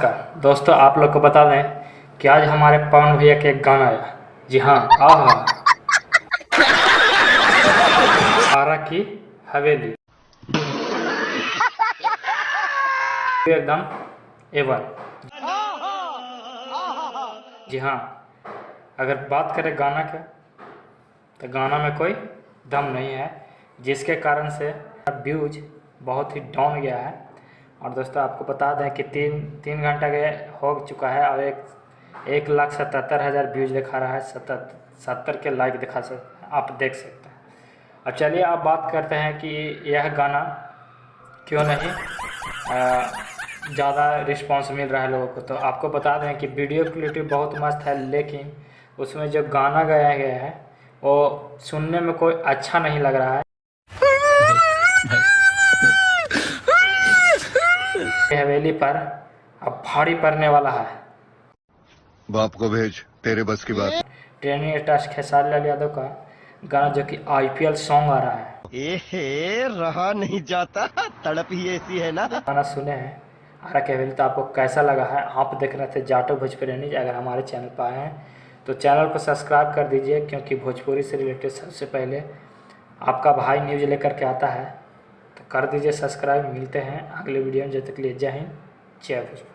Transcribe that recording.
नमस्कार दोस्तों, आप लोग को बता दें कि आज हमारे पवन भैया के एक गाना आया। जी हाँ, आहा आरा की हवेली एकदम एवन। जी हाँ, अगर बात करें गाना के तो गाना में कोई दम नहीं है, जिसके कारण से व्यूज बहुत ही डाउन गया है। और दोस्तों आपको बता दें कि तीन घंटा के हो चुका है और 1,77,000 व्यूज दिखा रहा है, 70 के लाइक दिखा सकते, आप देख सकते हैं। अब चलिए आप बात करते हैं कि यह गाना क्यों नहीं ज़्यादा रिस्पांस मिल रहा है लोगों को। तो आपको बता दें कि वीडियो क्वालिटी बहुत मस्त है, लेकिन उसमें जो गाना गाया गया है वो सुनने में कोई अच्छा नहीं लग रहा है। हवेली पर अब भारी पड़ने वाला है। बाप को भेज, तेरे बस की बात। ट्रेनिंग स्टार खेसारी लाल यादव का गाना जो कि IPL सॉन्ग आ रहा है, रहा नहीं जाता, तड़प ही ऐसी है ना। गाना सुने हैं आरा की हवेली। तो आपको कैसा लगा है? आप देख रहे थे जाटो भोजपुरी न्यूज। अगर हमारे चैनल पर आए हैं तो चैनल को सब्सक्राइब कर दीजिए, क्योंकि भोजपुरी से रिलेटेड सबसे पहले आपका भाई न्यूज लेकर के आता है। तो कर दीजिए सब्सक्राइब। मिलते हैं अगले वीडियो में, जब तक के लिए जय हिंद, जय भोजपुरी।